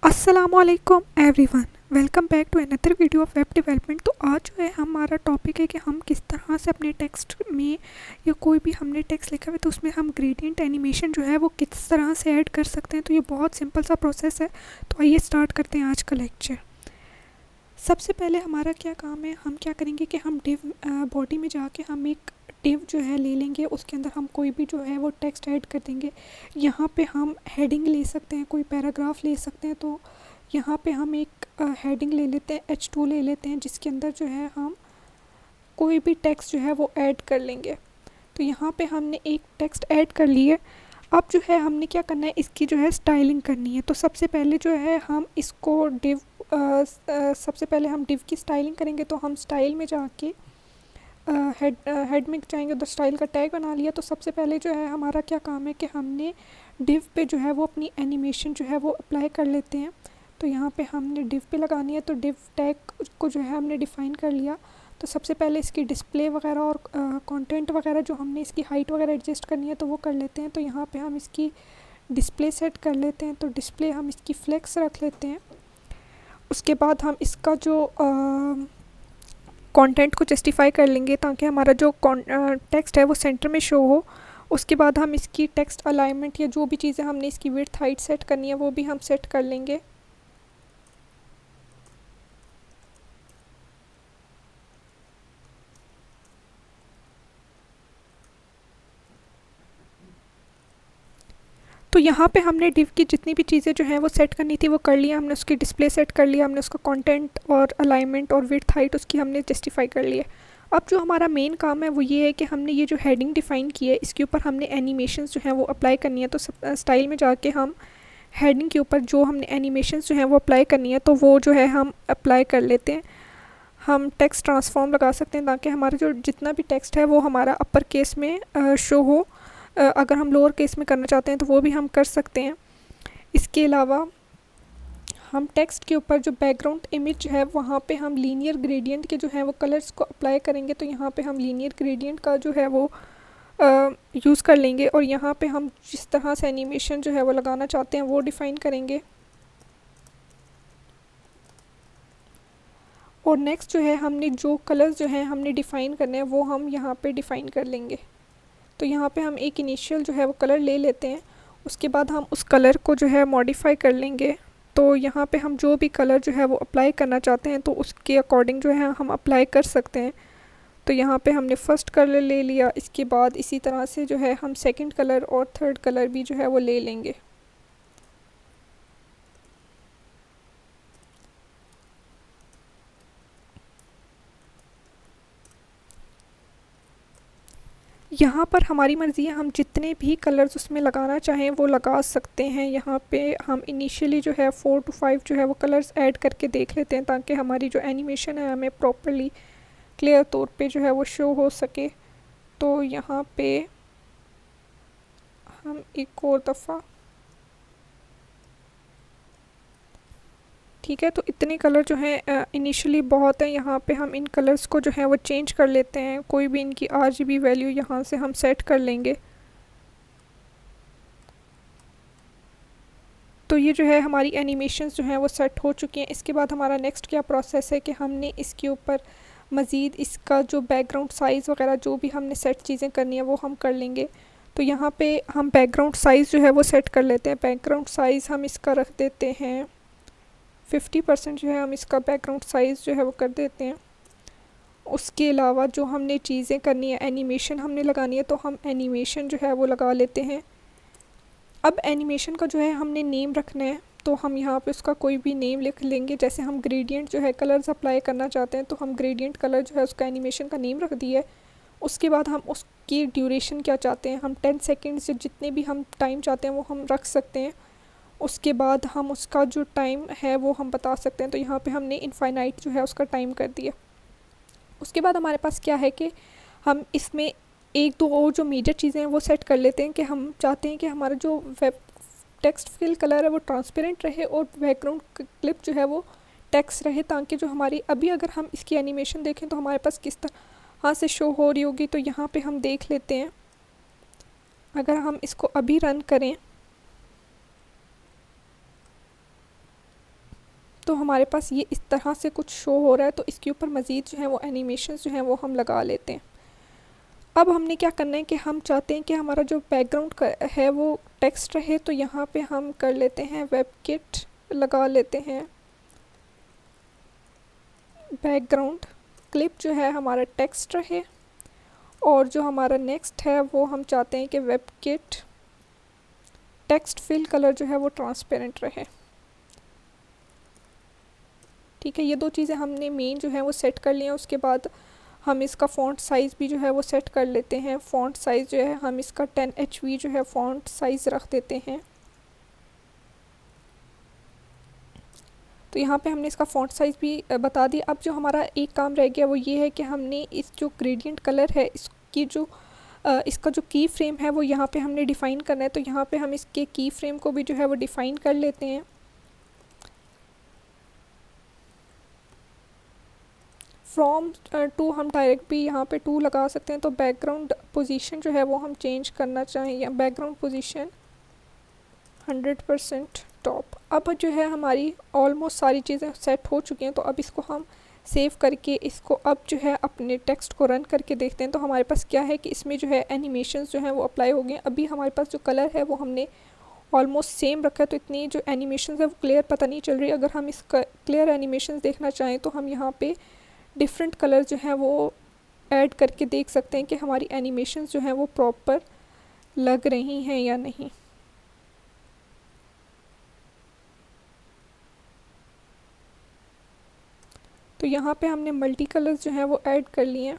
अस्सलामुअलैकुम everyone, welcome back to another video of web development. तो आज जो है हमारा टॉपिक है कि हम किस तरह से अपने टेक्स्ट में या कोई भी हमने टेक्स्ट लिखा हुआ है तो उसमें हम ग्रेडियंट एनिमेशन जो है वो किस तरह से ऐड कर सकते हैं। तो ये बहुत सिंपल सा प्रोसेस है। तो आइए स्टार्ट करते हैं आज का लेक्चर। सबसे पहले हमारा क्या काम है, हम क्या करेंगे कि हम डिव बॉडी में जाके हम एक डिव जो है ले लेंगे, उसके अंदर हम कोई भी जो है वो टेक्स्ट ऐड कर देंगे। यहाँ पे हम हेडिंग ले सकते हैं, कोई पैराग्राफ ले सकते हैं। तो यहाँ पे हम एक हेडिंग ले लेते हैं, H2 ले लेते हैं, जिसके अंदर जो है हम कोई भी टेक्स्ट जो है वो ऐड कर लेंगे। तो यहाँ पे हमने एक टेक्स्ट ऐड कर लिए। अब जो है हमने क्या करना है, इसकी जो है स्टाइलिंग करनी है। तो सबसे पहले जो है हम इसको डिव सबसे पहले हम डिव की स्टाइलिंग करेंगे। तो हम स्टाइल में जाके हेड में जाएंगे, उधर स्टाइल का टैग बना लिया। तो सबसे पहले जो है हमारा क्या काम है कि हमने डिव पे जो है वो अपनी एनिमेशन जो है वो अप्लाई कर लेते हैं। तो यहाँ पे हमने डिव पे लगानी है। तो डिव टैग को जो है हमने डिफ़ाइन कर लिया। तो सबसे पहले इसकी डिस्प्ले वगैरह और कंटेंट वगैरह जो हमने इसकी हाइट वगैरह एडजस्ट करनी है तो वो कर लेते हैं। तो यहाँ पे हम इसकी डिस्प्ले सेट कर लेते हैं। तो डिस्प्ले हम इसकी फ्लेक्स रख लेते हैं। उसके बाद हम इसका जो कंटेंट को जस्टिफाई कर लेंगे ताकि हमारा जो टेक्स्ट है वो सेंटर में शो हो। उसके बाद हम इसकी टेक्स्ट अलाइनमेंट या जो भी चीज़ें हमने इसकी विड्थ हाइट सेट करनी है वो भी हम सेट कर लेंगे। तो यहाँ पे हमने डिव की जितनी भी चीज़ें जो हैं वो सेट करनी थी वो कर लिया हमने। उसकी डिस्प्ले सेट कर लिया हमने, उसका कंटेंट और अलाइनमेंट और विड्थ हाइट उसकी हमने जस्टिफाई कर ली है। अब जो हमारा मेन काम है वो ये है कि हमने ये जो हेडिंग डिफ़ाइन की है इसके ऊपर हमने एनिमेशंस जो हैं वो अप्लाई करनी है। तो स्टाइल में जाके हम हेडिंग के ऊपर जो हमने एनिमेशंस जो हैं वो अप्लाई करनी है तो वो जो है हम अप्लाई कर लेते हैं। हम टेक्स्ट ट्रांसफॉर्म लगा सकते हैं ताकि हमारा जो जितना भी टेक्स्ट है वो हमारा अपर केस में शो हो। अगर हम लोअर केस में करना चाहते हैं तो वो भी हम कर सकते हैं। इसके अलावा हम टेक्स्ट के ऊपर जो बैकग्राउंड इमेज है वहाँ पे हम लीनियर ग्रेडियंट के जो है वो कलर्स को अप्लाई करेंगे। तो यहाँ पे हम लीनियर ग्रेडियंट का जो है वो यूज़ कर लेंगे और यहाँ पे हम जिस तरह से एनिमेशन जो है वो लगाना चाहते हैं वो डिफ़ाइन करेंगे। और नेक्स्ट जो है हमने जो कलर्स जो हैं हमने डिफ़ाइन करने हैं वो हम यहाँ पे डिफ़ाइन कर लेंगे। तो यहाँ पे हम एक इनिशियल जो है वो कलर ले लेते हैं। उसके बाद हम उस कलर को जो है मॉडिफाई कर लेंगे। तो यहाँ पे हम जो भी कलर जो है वो अप्लाई करना चाहते हैं तो उसके अकॉर्डिंग जो है हम अप्लाई कर सकते हैं। तो यहाँ पे हमने फ़र्स्ट कलर ले लिया। इसके बाद इसी तरह से जो है हम सेकंड कलर और थर्ड कलर भी जो है वो ले लेंगे। यहाँ पर हमारी मर्ज़ी है, हम जितने भी कलर्स उसमें लगाना चाहें वो लगा सकते हैं। यहाँ पे हम इनिशियली जो है 4 to 5 जो है वो कलर्स ऐड करके देख लेते हैं ताकि हमारी जो एनिमेशन है हमें प्रॉपर्ली क्लियर तौर पे जो है वो शो हो सके। तो यहाँ पे हम एक और दफ़ा, ठीक है। तो इतने कलर जो हैं इनिशियली बहुत हैं। यहाँ पे हम इन कलर्स को जो है वो चेंज कर लेते हैं। कोई भी इनकी RGB वैल्यू यहाँ से हम सेट कर लेंगे। तो ये जो है हमारी एनिमेशंस जो हैं वो सेट हो चुकी हैं। इसके बाद हमारा नेक्स्ट क्या प्रोसेस है कि हमने इसके ऊपर मज़ीद इसका जो बैकग्राउंड साइज़ वगैरह जो भी हमने सेट चीज़ें करनी है वो हम कर लेंगे। तो यहाँ पे हम बैकग्राउंड साइज़ जो है वो सेट कर लेते हैं। बैकग्राउंड साइज़ हम इसका रख देते हैं 50% जो है हम इसका बैकग्राउंड साइज़ जो है वो कर देते हैं। उसके अलावा जो हमने चीज़ें करनी है, एनिमेशन हमने लगानी है तो हम एनिमेशन जो है वो लगा लेते हैं। अब एनिमेशन का जो है हमने नेम रखना है। तो हम यहाँ पे उसका कोई भी नेम लिख लेंगे। जैसे हम ग्रेडियंट जो है कलर्स अप्लाई करना चाहते हैं तो हम ग्रेडियंट कलर जो है उसका एनिमेशन का नेम रख दिया है। उसके बाद हम उसकी ड्यूरेशन क्या चाहते हैं, हम 10 सेकेंड्स या जितने भी हम टाइम चाहते हैं वो हम रख सकते हैं। उसके बाद हम उसका जो टाइम है वो हम बता सकते हैं। तो यहाँ पे हमने इनफाइनाइट जो है उसका टाइम कर दिया। उसके बाद हमारे पास क्या है कि हम इसमें एक दो और जो मेजर चीज़ें हैं वो सेट कर लेते हैं कि हम चाहते हैं कि हमारा जो वेब टेक्स्ट फिल कलर है वो ट्रांसपेरेंट रहे और बैकग्राउंड क्लिप जो है वो टेक्स्ट रहे, ताकि जो हमारी अभी अगर हम इसकी एनिमेशन देखें तो हमारे पास किस तरह से शो हो रही होगी। तो यहाँ पे हम देख लेते हैं। अगर हम इसको अभी रन करें तो हमारे पास ये इस तरह से कुछ शो हो रहा है, तो इसके ऊपर मज़ीद जो है वो एनिमेशन जो हैं वो हम लगा लेते हैं। अब हमने क्या करना है कि हम चाहते हैं कि हमारा जो बैकग्राउंड है वो टेक्स्ट रहे, तो यहाँ पे हम कर लेते हैं वेबकिट लगा लेते हैं बैकग्राउंड, क्लिप जो है हमारा टेक्स्ट रहे, और जो हमारा नेक्स्ट है वो हम चाहते हैं कि वेबकिट टेक्स्ट फिल कलर जो है वो ट्रांसपेरेंट रहे। ठीक है, ये दो चीज़ें हमने मेन जो है वो सेट कर लिया। उसके बाद हम इसका फ़ॉन्ट साइज़ भी जो है वो सेट कर लेते हैं। फ़ॉन्ट साइज़ जो है हम इसका 10 HV जो है फ़ॉन्ट साइज़ रख देते हैं। तो यहाँ पे हमने इसका फ़ॉन्ट साइज़ भी बता दिया। अब जो हमारा एक काम रह गया वो ये है कि हमने इस जो ग्रेडियंट कलर है इसकी जो इसका जो की फ्रेम है वो यहाँ पे हमने डिफ़ाइन करना है। तो यहाँ पे हम इसके की फ्रेम को भी जो है वो डिफ़ाइन कर लेते हैं। फ्रॉम टू हम डायरेक्ट भी यहाँ पे टू लगा सकते हैं। तो बैकग्राउंड पोजीशन जो है वो हम चेंज करना चाहें, या बैकग्राउंड पोजीशन 100% टॉप। अब जो है हमारी ऑलमोस्ट सारी चीज़ें सेट हो चुकी हैं। तो अब इसको हम सेव करके इसको अब जो है अपने टेक्स्ट को रन करके देखते हैं। तो हमारे पास क्या है कि इसमें जो है एनिमेशंस जो हैं वो अप्लाई हो गए। अभी हमारे पास जो कलर है वो हमने ऑलमोस्ट सेम रखा है, तो इतनी जो एनिमेशंस है वो क्लियर पता नहीं चल रही। अगर हम इस क्लियर एनिमेशंस देखना चाहें तो हम यहाँ पे डिफरेंट कलर जो हैं वो ऐड करके देख सकते हैं कि हमारी एनिमेशंस जो हैं वो प्रॉपर लग रही हैं या नहीं। तो यहाँ पे हमने मल्टी कलर्स जो हैं वो ऐड कर लिए हैं।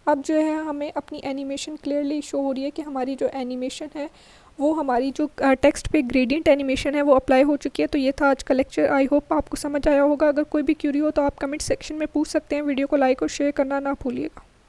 अब जो है हमें अपनी एनिमेशन क्लियरली शो हो रही है कि हमारी जो एनिमेशन है वो हमारी जो टेक्स्ट पे ग्रेडियंट एनिमेशन है वो अप्लाई हो चुकी है। तो ये था आज का लेक्चर। आई होप आपको समझ आया होगा। अगर कोई भी क्यूरी हो तो आप कमेंट सेक्शन में पूछ सकते हैं। वीडियो को लाइक और शेयर करना ना भूलिएगा।